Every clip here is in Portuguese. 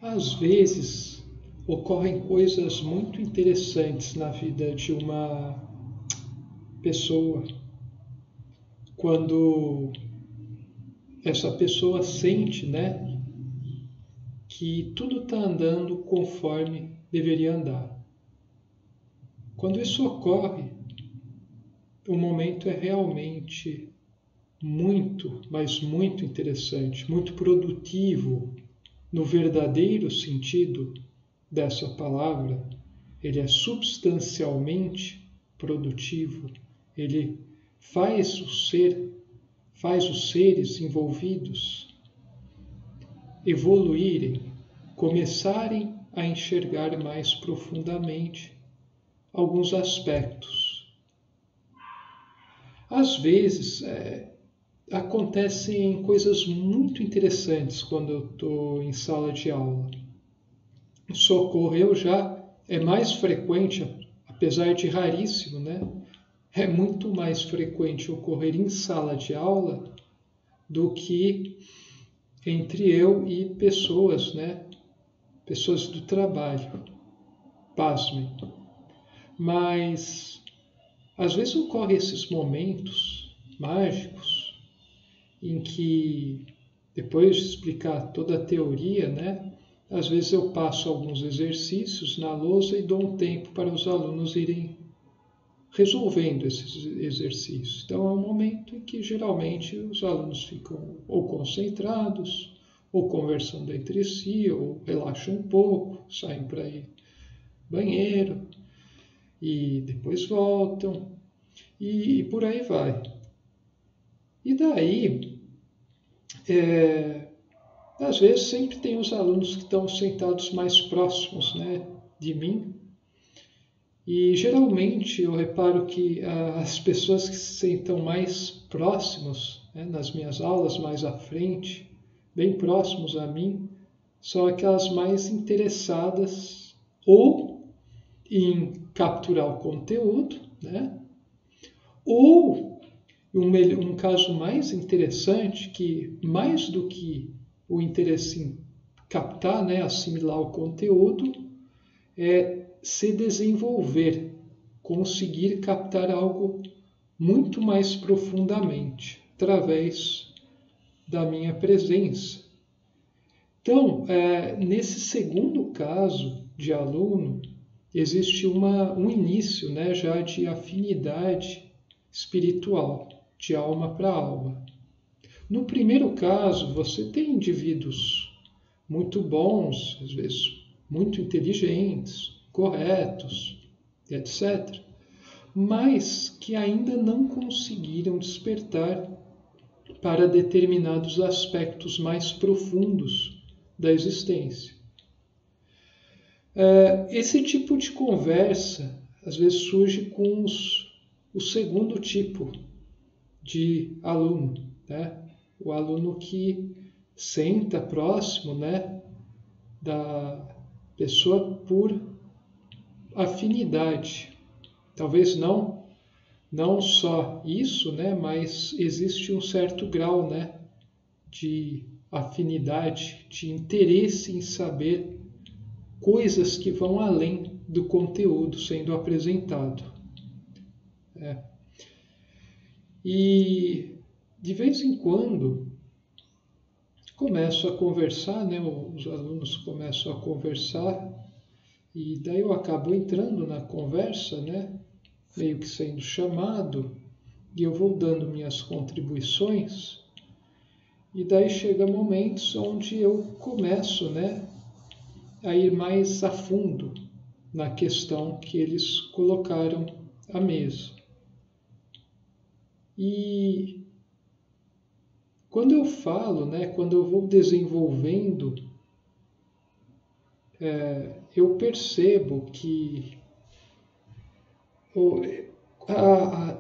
Às vezes ocorrem coisas muito interessantes na vida de uma pessoa quando essa pessoa sente, né, que tudo está andando conforme deveria andar. Quando isso ocorre, o momento é realmente muito, mas muito interessante, muito produtivo no verdadeiro sentido dessa palavra. Ele é substancialmente produtivo. Ele faz os seres envolvidos evoluírem, começarem a enxergar mais profundamente alguns aspectos. Às vezes, acontecem coisas muito interessantes quando eu estou em sala de aula. Isso ocorreu já, é mais frequente, apesar de raríssimo, né? É muito mais frequente ocorrer em sala de aula do que entre eu e pessoas, né? Pessoas do trabalho. Pasmem. Mas às vezes ocorrem esses momentos mágicos em que, depois de explicar toda a teoria, né, às vezes eu passo alguns exercícios na lousa e dou um tempo para os alunos irem resolvendo esses exercícios. Então é um momento em que geralmente os alunos ficam ou concentrados, ou conversando entre si, ou relaxam um pouco, saem para ir ao banheiro e depois voltam e por aí vai. E daí, às vezes sempre tem os alunos que estão sentados mais próximos, né, de mim. E geralmente eu reparo que as pessoas que se sentam mais próximos, né, nas minhas aulas, mais à frente, bem próximos a mim, são aquelas mais interessadas ou em capturar o conteúdo, né, ou um caso mais interessante, que mais do que o interesse em captar, né, assimilar o conteúdo, é se desenvolver, conseguir captar algo muito mais profundamente, através da minha presença. Então, nesse segundo caso de aluno, existe um início, né, já de afinidade espiritual, de alma para alma. No primeiro caso, você tem indivíduos muito bons, às vezes muito inteligentes, corretos, etc., mas que ainda não conseguiram despertar para determinados aspectos mais profundos da existência. Esse tipo de conversa às vezes surge com o segundo tipo de aluno, né? O aluno que senta próximo, né, da pessoa por afinidade. Talvez não só isso, né, mas existe um certo grau, né, de afinidade, de interesse em saber coisas que vão além do conteúdo sendo apresentado. E de vez em quando começo a conversar, né, os alunos começam a conversar e daí eu acabo entrando na conversa, né, meio que sendo chamado, e eu vou dando minhas contribuições, e daí chega momentos onde eu começo, né, a ir mais a fundo na questão que eles colocaram à mesa. E quando eu falo, né, quando eu vou desenvolvendo, eu percebo que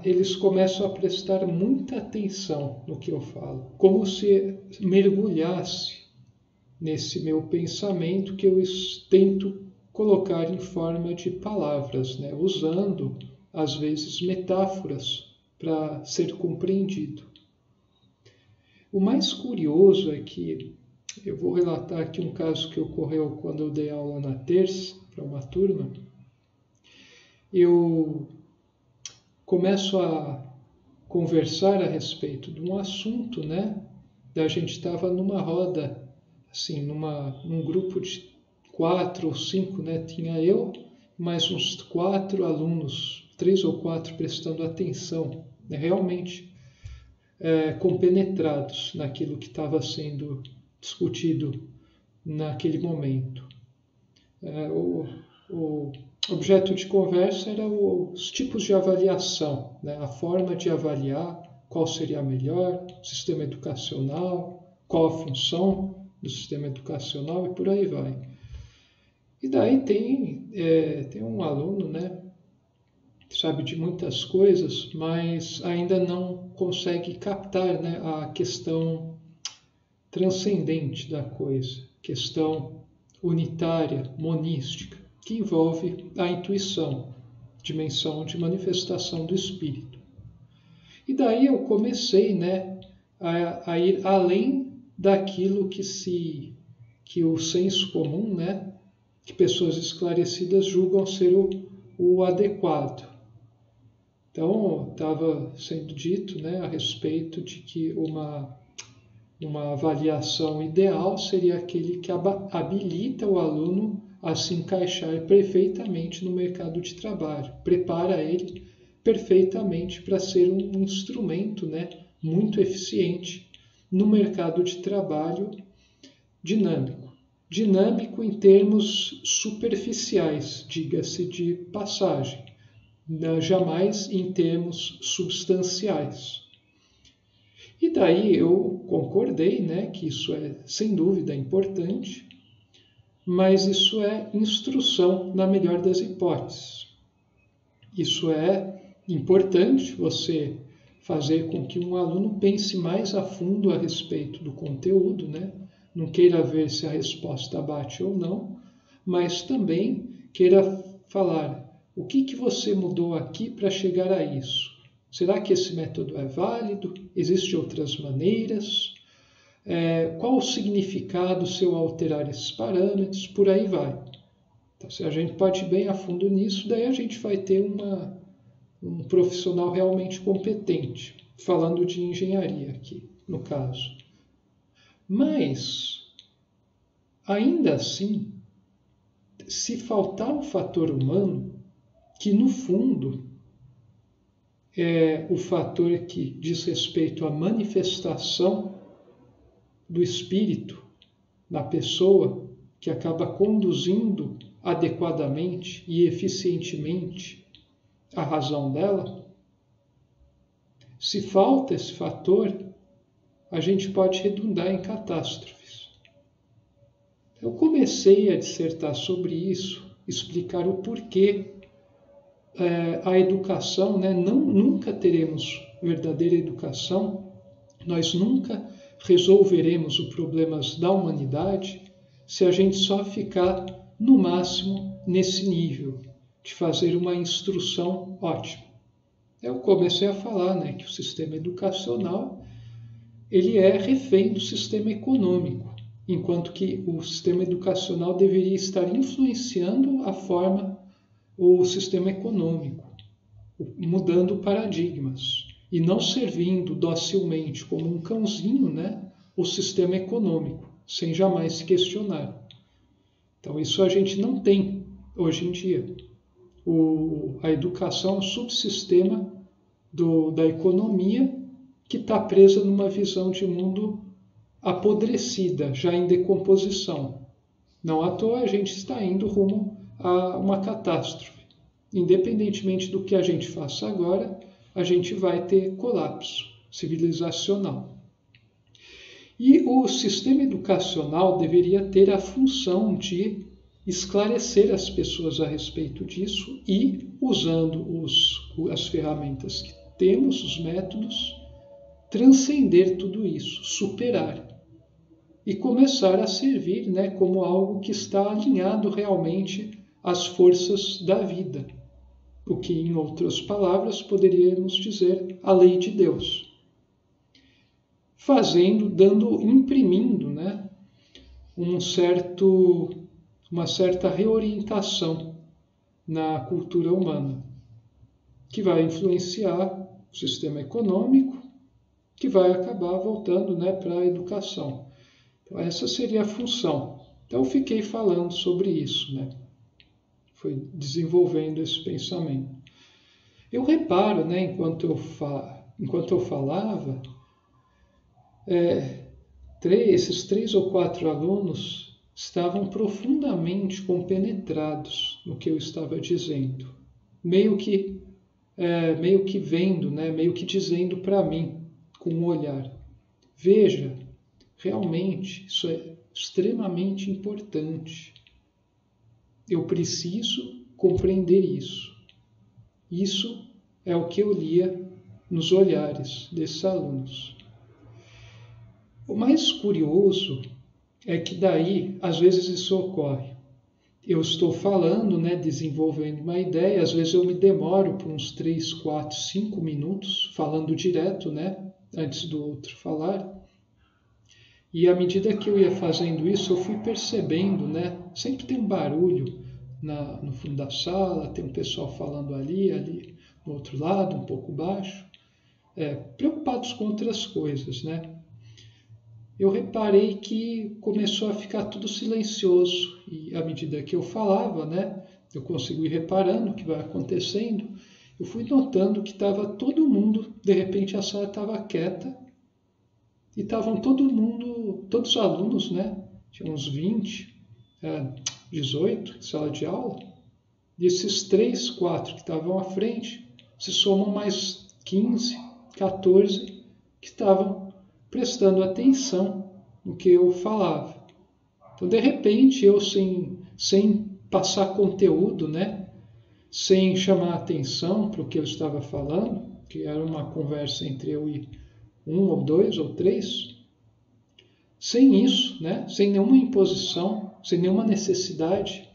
eles começam a prestar muita atenção no que eu falo, como se mergulhasse nesse meu pensamento que eu tento colocar em forma de palavras, né? Usando, às vezes, metáforas para ser compreendido. O mais curioso é que Eu vou relatar aqui um caso que ocorreu quando eu dei aula na terça para uma turma. Eu começo a conversar a respeito de um assunto, né? A gente estava numa roda, assim, num grupo de 4 ou 5, né? Tinha eu, mais uns 4 alunos, 3 ou 4 prestando atenção, né? Realmente compenetrados naquilo que estava sendo discutido naquele momento. O objeto de conversa era os tipos de avaliação, né? A forma de avaliar, qual seria a melhor, sistema educacional, qual a função do sistema educacional e por aí vai. E daí tem um aluno, né, que sabe de muitas coisas, mas ainda não consegue captar, né, a questão transcendente da coisa, questão unitária, monística, que envolve a intuição, dimensão de manifestação do espírito. E daí eu comecei, né, a ir além daquilo que o senso comum, né, que pessoas esclarecidas julgam ser o adequado. Então, estava sendo dito, né, a respeito de que uma avaliação ideal seria aquele que habilita o aluno a se encaixar perfeitamente no mercado de trabalho, prepara ele perfeitamente para ser um instrumento, né, muito eficiente no mercado de trabalho dinâmico. Dinâmico em termos superficiais, diga-se de passagem, jamais em termos substanciais. E daí eu concordei, né, que isso é sem dúvida importante, mas isso é instrução na melhor das hipóteses. Isso é importante você fazer com que um aluno pense mais a fundo a respeito do conteúdo, né? Não queira ver se a resposta bate ou não, mas também queira falar o que você mudou aqui para chegar a isso. Será que esse método é válido? Existem outras maneiras? Qual o significado se eu alterar esses parâmetros? Por aí vai. Então, se a gente pode ir bem a fundo nisso, daí a gente vai ter um profissional realmente competente, falando de engenharia aqui, no caso. Mas, ainda assim, se faltar o fator humano, que no fundo é o fator que diz respeito à manifestação do espírito na pessoa, que acaba conduzindo adequadamente e eficientemente a razão dela, se falta esse fator, a gente pode redundar em catástrofes. Eu comecei a dissertar sobre isso, explicar o porquê a educação, né? Nunca teremos verdadeira educação, nós nunca resolveremos os problemas da humanidade se a gente só ficar, no máximo, nesse nível de fazer uma instrução ótima. Eu comecei a falar, né, que o sistema educacional ele é refém do sistema econômico, enquanto que o sistema educacional deveria estar influenciando a forma, o sistema econômico, mudando paradigmas, e não servindo docilmente como um cãozinho, né, o sistema econômico, sem jamais se questionar. Então isso a gente não tem hoje em dia. A educação é um subsistema da economia que está presa numa visão de mundo apodrecida, já em decomposição. Não à toa a gente está indo rumo a uma catástrofe. Independentemente do que a gente faça agora, a gente vai ter colapso civilizacional. E o sistema educacional deveria ter a função de esclarecer as pessoas a respeito disso e, usando as ferramentas que temos, os métodos, transcender tudo isso, superar e começar a servir, né, como algo que está alinhado realmente às forças da vida. O que, em outras palavras, poderíamos dizer a lei de Deus. Imprimindo, né, uma certa reorientação na cultura humana, que vai influenciar o sistema econômico, que vai acabar voltando, né, para a educação. Então, essa seria a função. Então, eu fiquei falando sobre isso, né? Foi desenvolvendo esse pensamento. Eu reparo, né, enquanto eu falava, esses 3 ou 4 alunos estavam profundamente compenetrados no que eu estava dizendo, meio que vendo, né, meio que dizendo para mim, com um olhar: veja, realmente isso é extremamente importante. Eu preciso compreender isso. Isso é o que eu lia nos olhares desses alunos. O mais curioso é que daí, às vezes isso ocorre. Eu estou falando, né, desenvolvendo uma ideia, às vezes eu me demoro por uns 3, 4, 5 minutos falando direto, né, antes do outro falar. E à medida que eu ia fazendo isso, eu fui percebendo, né, sempre tem um barulho no fundo da sala, tem um pessoal falando ali no outro lado, um pouco baixo, preocupados com outras coisas, né? Eu reparei que começou a ficar tudo silencioso e à medida que eu falava, né, eu consegui ir reparando o que vai acontecendo, eu fui notando que estava todo mundo, de repente a sala estava quieta e estavam todos os alunos, né, tinha uns 20, 18 de sala de aula, e esses 3, 4 que estavam à frente, se somam mais 15, 14 que estavam prestando atenção no que eu falava. Então, de repente, eu sem passar conteúdo, né, sem chamar atenção para o que eu estava falando, que era uma conversa entre eu e 1 ou 2 ou 3, sem isso, né, sem nenhuma imposição, sem nenhuma necessidade,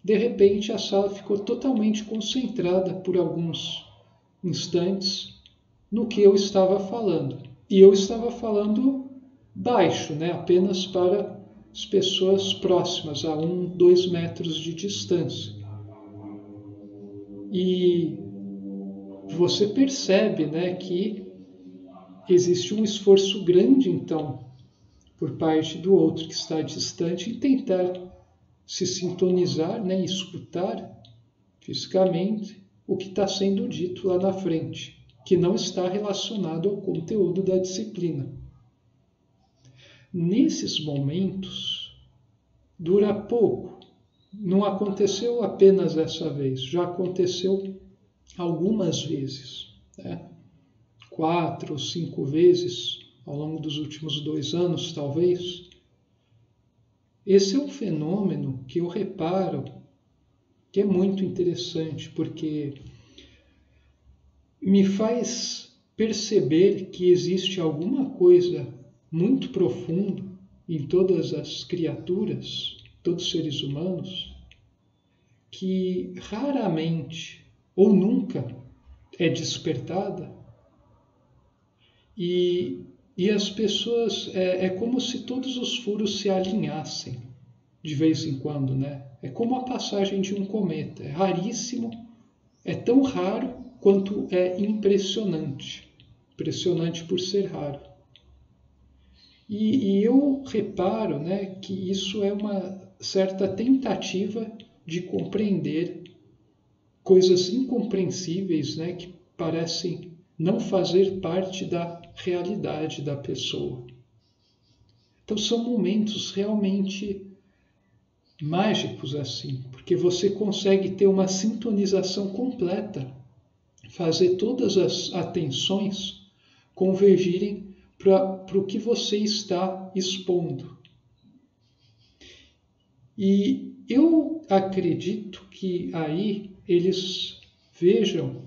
de repente a sala ficou totalmente concentrada por alguns instantes no que eu estava falando. E eu estava falando baixo, né? Apenas para as pessoas próximas, a 1, 2 metros de distância. E você percebe, né, que existe um esforço grande, então, por parte do outro que está distante em tentar se sintonizar, né, e escutar fisicamente o que está sendo dito lá na frente, que não está relacionado ao conteúdo da disciplina. Nesses momentos, dura pouco. Não aconteceu apenas essa vez, já aconteceu algumas vezes, né? 4 ou 5 vezes ao longo dos últimos 2 anos, talvez. Esse é um fenômeno que eu reparo que é muito interessante, porque me faz perceber que existe alguma coisa muito profunda em todas as criaturas, todos os seres humanos, que raramente ou nunca é despertada, e as pessoas, é como se todos os furos se alinhassem de vez em quando, né? É como a passagem de um cometa, é raríssimo, é tão raro quanto é impressionante. Impressionante por ser raro. E eu reparo, né, que isso é uma certa tentativa de compreender coisas incompreensíveis, né, que parecem não fazer parte da realidade da pessoa. Então são momentos realmente mágicos assim, porque você consegue ter uma sintonização completa, fazer todas as atenções convergirem para o que você está expondo. E eu acredito que aí eles vejam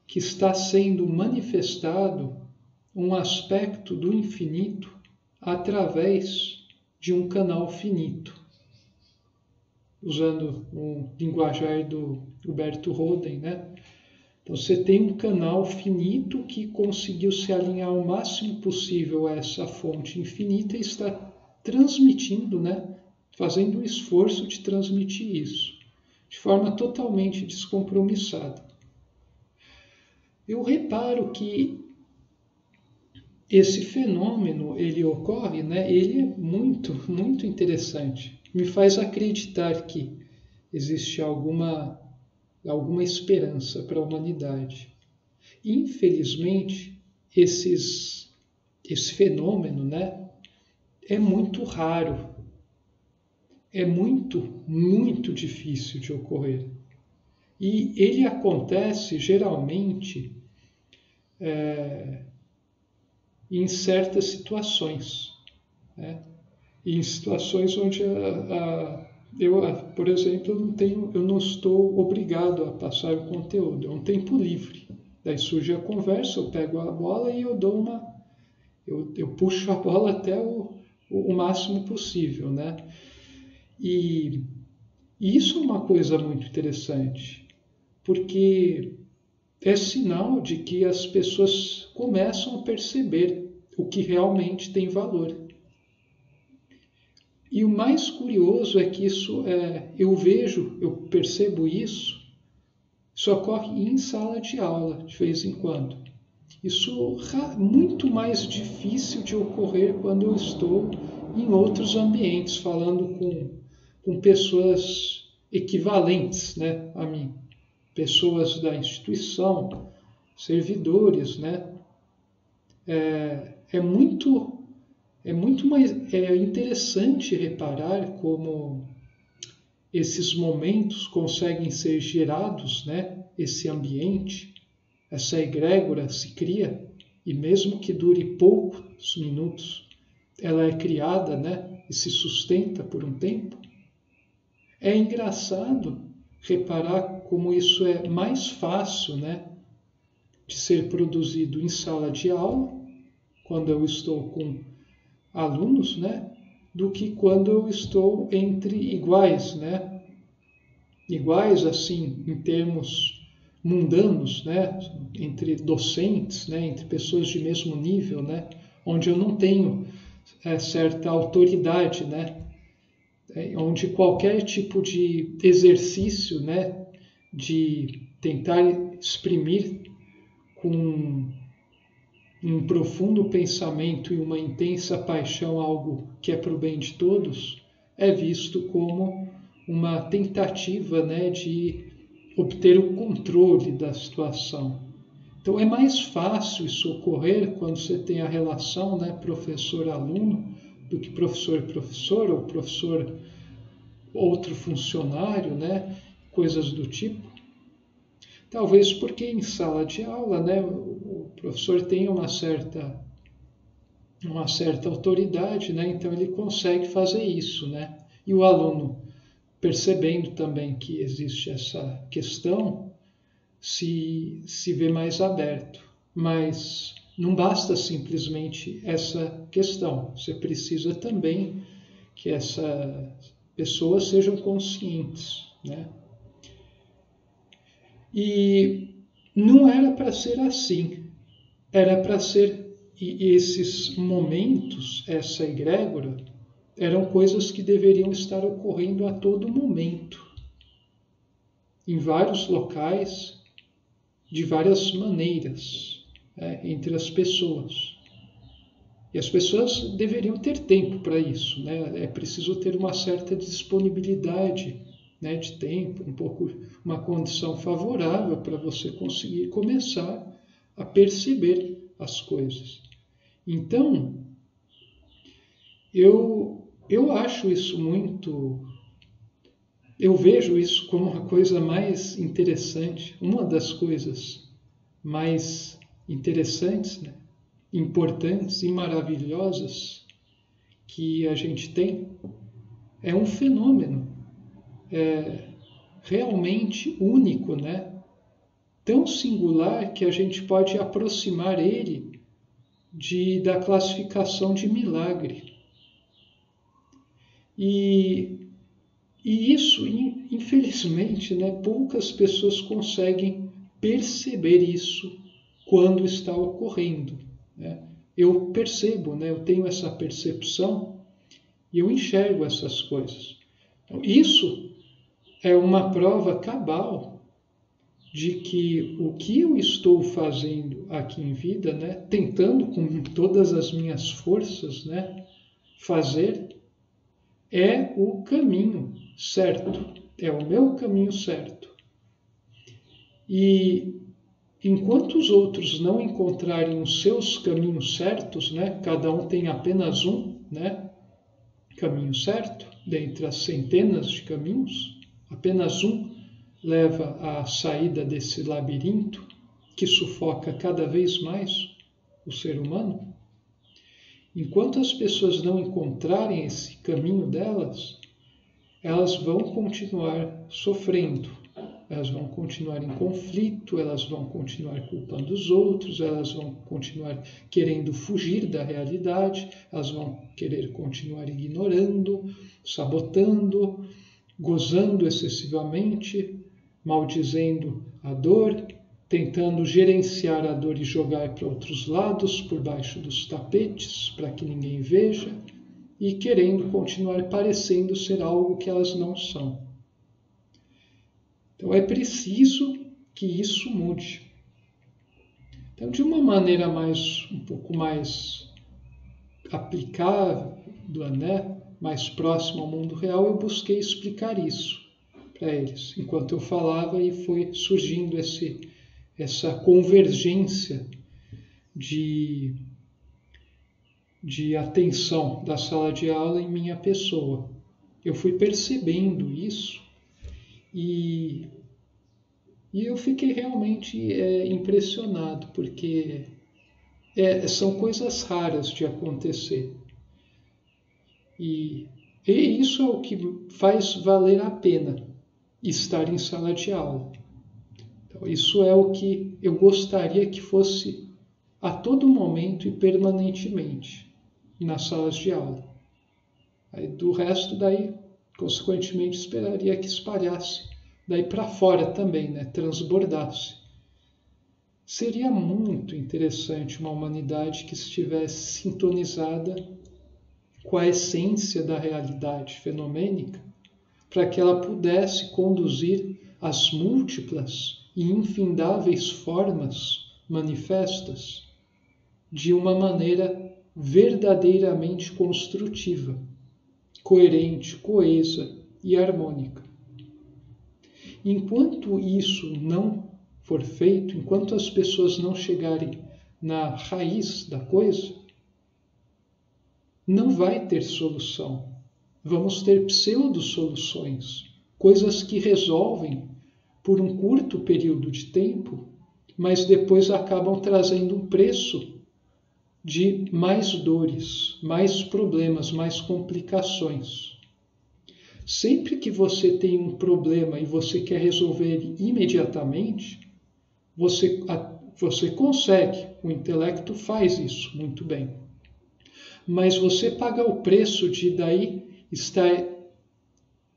que está sendo manifestado um aspecto do infinito através de um canal finito. Usando o linguajar do Huberto Roden, né? Então, você tem um canal finito que conseguiu se alinhar o máximo possível a essa fonte infinita e está transmitindo, né? Fazendo o esforço de transmitir isso, de forma totalmente descompromissada. Eu reparo que esse fenômeno, ele ocorre, né? Ele é muito, muito interessante. Me faz acreditar que existe alguma esperança para a humanidade. Infelizmente, esse fenômeno, né, é muito raro. É muito, muito difícil de ocorrer. E ele acontece geralmente em certas situações, né? Em situações onde eu, por exemplo, eu não estou obrigado a passar o conteúdo, é um tempo livre. Daí surge a conversa, eu pego a bola e eu puxo a bola até o máximo possível, né? E isso é uma coisa muito interessante, porque é sinal de que as pessoas começam a perceber o que realmente tem valor. E o mais curioso é que eu percebo isso ocorre em sala de aula, de vez em quando. Isso é muito mais difícil de ocorrer quando eu estou em outros ambientes, falando com pessoas equivalentes, né, a mim. Pessoas da instituição, servidores, né? É muito mais interessante reparar como esses momentos conseguem ser gerados, né? Esse ambiente, essa egrégora se cria, e mesmo que dure poucos minutos, ela é criada, né? E se sustenta por um tempo. É engraçado reparar como isso é mais fácil, né, de ser produzido em sala de aula, quando eu estou com alunos, né, do que quando eu estou entre iguais, né? Iguais, assim, em termos mundanos, né? Entre docentes, né? Entre pessoas de mesmo nível, né? Onde eu não tenho certa autoridade, né? Onde qualquer tipo de exercício, né? De tentar exprimir com um profundo pensamento e uma intensa paixão algo que é para o bem de todos, é visto como uma tentativa, né, de obter o controle da situação. Então é mais fácil isso ocorrer quando você tem a relação, né, professor-aluno do que professor-professor ou professor outro funcionário, né, coisas do tipo. Talvez porque em sala de aula, né, o professor tem uma certa autoridade, né, então ele consegue fazer isso, né? E o aluno, percebendo também que existe essa questão, se vê mais aberto. Mas não basta simplesmente essa questão, você precisa também que essas pessoas sejam conscientes, né? E não era para ser assim, era para ser, e esses momentos, essa egrégora, eram coisas que deveriam estar ocorrendo a todo momento, em vários locais, de várias maneiras, entre as pessoas. E as pessoas deveriam ter tempo para isso, né? É preciso ter uma certa disponibilidade, né, de tempo, uma condição favorável para você conseguir começar a perceber as coisas. Então, eu acho isso eu vejo isso como uma coisa mais interessante, uma das coisas mais interessantes, né, importantes e maravilhosas que a gente tem. É um fenômeno realmente único, né? Tão singular que a gente pode aproximar ele da classificação de milagre. E isso, infelizmente, né, poucas pessoas conseguem perceber isso quando está ocorrendo, né? Eu percebo, né, eu tenho essa percepção E eu enxergo essas coisas. Então, isso é uma prova cabal de que o que eu estou fazendo aqui em vida, né, tentando com todas as minhas forças, né, fazer, é o caminho certo, é o meu caminho certo. E enquanto os outros não encontrarem os seus caminhos certos, né, cada um tem apenas um, né, caminho certo, dentre as centenas de caminhos, apenas um leva à saída desse labirinto que sufoca cada vez mais o ser humano. Enquanto as pessoas não encontrarem esse caminho delas, elas vão continuar sofrendo, elas vão continuar em conflito, elas vão continuar culpando os outros, elas vão continuar querendo fugir da realidade, elas vão querer continuar ignorando, sabotando, gozando excessivamente, maldizendo a dor, tentando gerenciar a dor e jogar para outros lados, por baixo dos tapetes, para que ninguém veja, e querendo continuar parecendo ser algo que elas não são. Então é preciso que isso mude. Então, de uma maneira um pouco mais aplicável, né, mais próxima ao mundo real, eu busquei explicar isso para eles, enquanto eu falava, e foi surgindo essa convergência de atenção da sala de aula em minha pessoa. Eu fui percebendo isso e eu fiquei realmente impressionado, porque são coisas raras de acontecer. E isso é o que faz valer a pena estar em sala de aula. Então, isso é o que eu gostaria que fosse a todo momento e permanentemente nas salas de aula. Aí, do resto, daí, consequentemente, esperaria que espalhasse daí para fora também, né? Transbordasse. Seria muito interessante uma humanidade que estivesse sintonizada com a essência da realidade fenomênica, para que ela pudesse conduzir as múltiplas e infindáveis formas manifestas de uma maneira verdadeiramente construtiva, coerente, coesa e harmônica. Enquanto isso não for feito, enquanto as pessoas não chegarem na raiz da coisa, não vai ter solução. Vamos ter pseudo-soluções, coisas que resolvem por um curto período de tempo, mas depois acabam trazendo um preço de mais dores, mais problemas, mais complicações. Sempre que você tem um problema e você quer resolver ele imediatamente, você consegue, o intelecto faz isso muito bem. Mas você paga o preço de daí estar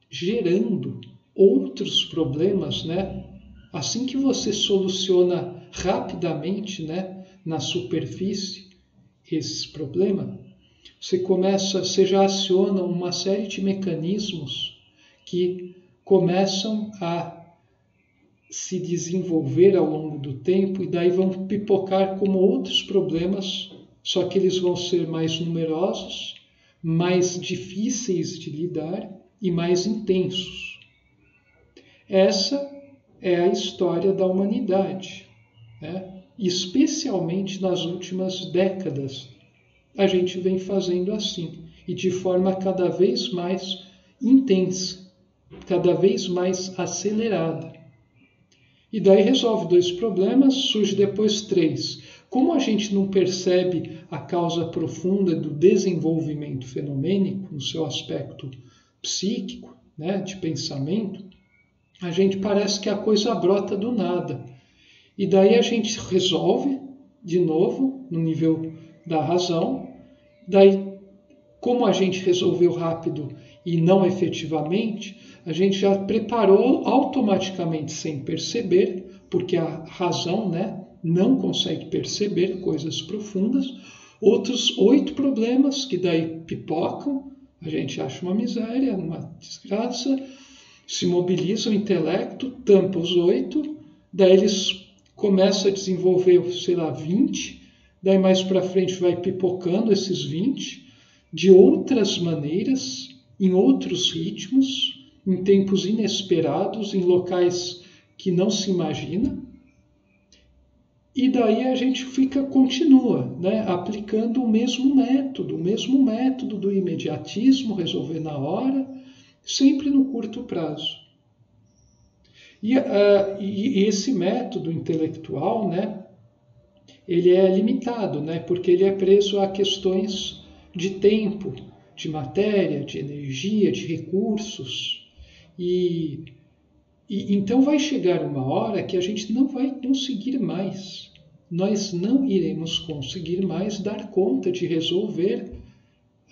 gerando outros problemas, né? Assim que você soluciona rapidamente, né, na superfície esses problemas, você já aciona uma série de mecanismos que começam a se desenvolver ao longo do tempo e daí vão pipocar como outros problemas, só que eles vão ser mais numerosos, mais difíceis de lidar e mais intensos. Essa é a história da humanidade, né? Especialmente nas últimas décadas. A gente vem fazendo assim, e de forma cada vez mais intensa, cada vez mais acelerada. E daí resolve 2 problemas, surge depois 3. Como a gente não percebe a causa profunda do desenvolvimento fenomênico, no seu aspecto psíquico, né, de pensamento, a gente parece que a coisa brota do nada. E daí a gente resolve, de novo, no nível da razão. Daí, como a gente resolveu rápido e não efetivamente, a gente já preparou automaticamente sem perceber, porque a razão, né, não consegue perceber coisas profundas, outros 8 problemas que daí pipocam, A gente acha uma miséria, uma desgraça, se mobiliza o intelecto, tampa os 8, daí eles começam a desenvolver, sei lá, 20, daí mais para frente vai pipocando esses 20 de outras maneiras, em outros ritmos, em tempos inesperados, em locais que não se imagina. E daí a gente continua, né, aplicando o mesmo método do imediatismo, resolver na hora, sempre no curto prazo. E esse método intelectual, né, ele é limitado, né, porque ele é preso a questões de tempo, de matéria, de energia, de recursos. E então vai chegar uma hora que a gente não vai conseguir mais. Nós não iremos conseguir mais dar conta de resolver,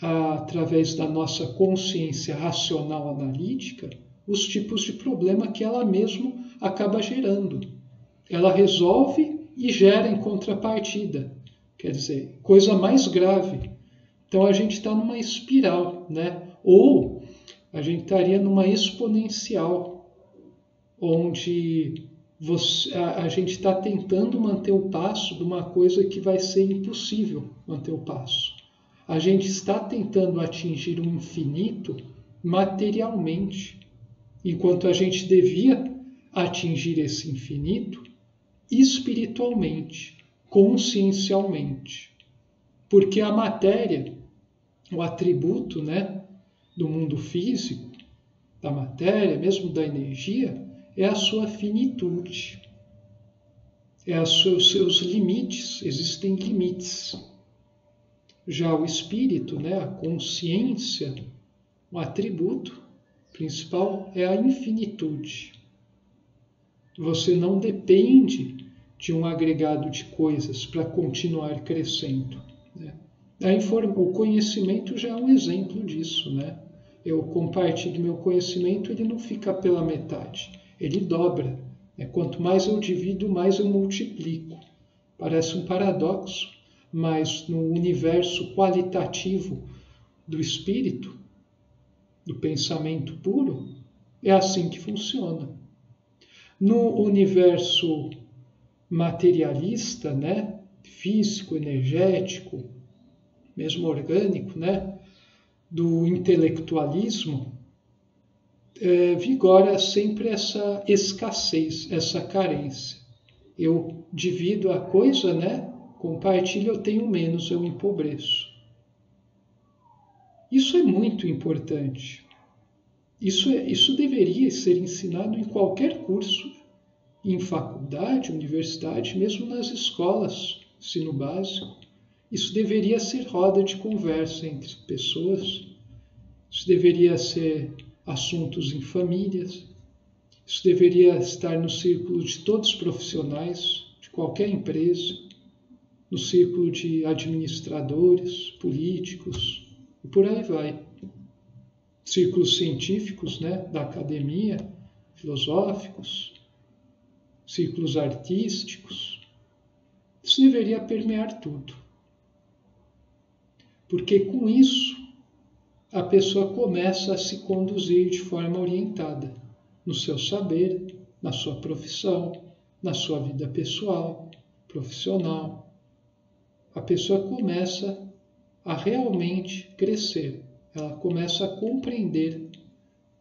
através da nossa consciência racional analítica, os tipos de problema que ela mesma acaba gerando. Ela resolve e gera em contrapartida. Quer dizer, coisa mais grave. Então a gente está numa espiral, né? Ou a gente estaria numa exponencial, onde a gente está tentando manter o passo de uma coisa que vai ser impossível manter o passo. A gente está tentando atingir o infinito materialmente, enquanto a gente devia atingir esse infinito espiritualmente, consciencialmente. Porque a matéria, o atributo, né, do mundo físico, da matéria, mesmo da energia, é a sua finitude, é os seus limites, existem limites. Já o espírito, né, a consciência, o atributo principal é a infinitude. Você não depende de um agregado de coisas para continuar crescendo, né? O conhecimento já é um exemplo disso, né? Eu compartilho meu conhecimento, ele não fica pela metade, ele dobra. Quanto mais eu divido, mais eu multiplico. Parece um paradoxo, mas no universo qualitativo do espírito, do pensamento puro, é assim que funciona. No universo materialista, né, físico, energético, mesmo orgânico, né, do intelectualismo, vigora sempre essa escassez, essa carência. Eu divido a coisa, né, compartilho, eu tenho menos, eu empobreço. Isso é muito importante. Isso deveria ser ensinado em qualquer curso, em faculdade, universidade, mesmo nas escolas, ensino básico. Isso deveria ser roda de conversa entre pessoas. Isso deveria ser assuntos em famílias. Isso deveria estar no círculo de todos os profissionais, de qualquer empresa, no círculo de administradores, políticos, e por aí vai. Círculos científicos, né, da academia, filosóficos, círculos artísticos. Isso deveria permear tudo. Porque com isso, a pessoa começa a se conduzir de forma orientada no seu saber, na sua profissão, na sua vida pessoal, profissional. A pessoa começa a realmente crescer. Ela começa a compreender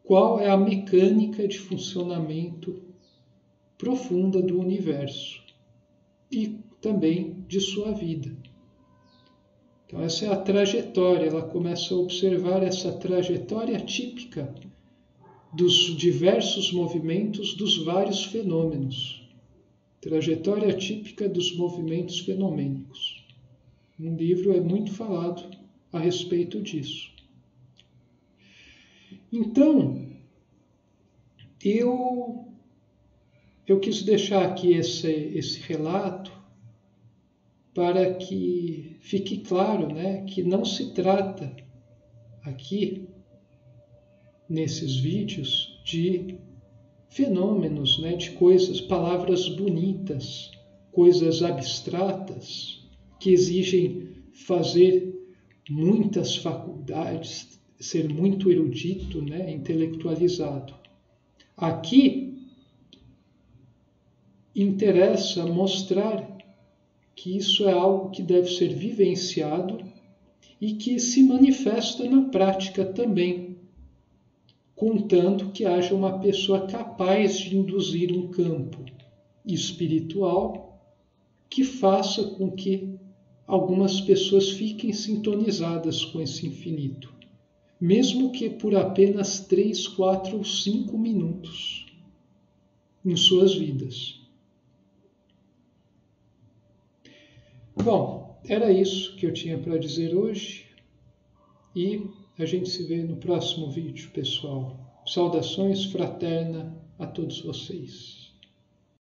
qual é a mecânica de funcionamento profunda do universo e também de sua vida. Então essa é a trajetória, ela começa a observar essa trajetória típica dos diversos movimentos dos vários fenômenos. Trajetória típica dos movimentos fenomênicos. Um livro é muito falado a respeito disso. Então, eu quis deixar aqui esse relato para que fique claro, né, que não se trata aqui, nesses vídeos, de fenômenos, né, de coisas, palavras bonitas, coisas abstratas, que exigem fazer muitas faculdades, ser muito erudito, né, intelectualizado. Aqui interessa mostrar que isso é algo que deve ser vivenciado e que se manifesta na prática também, contanto que haja uma pessoa capaz de induzir um campo espiritual que faça com que algumas pessoas fiquem sintonizadas com esse infinito, mesmo que por apenas 3, 4 ou 5 minutos em suas vidas. Bom, era isso que eu tinha para dizer hoje e a gente se vê no próximo vídeo, pessoal. Saudações fraterna a todos vocês.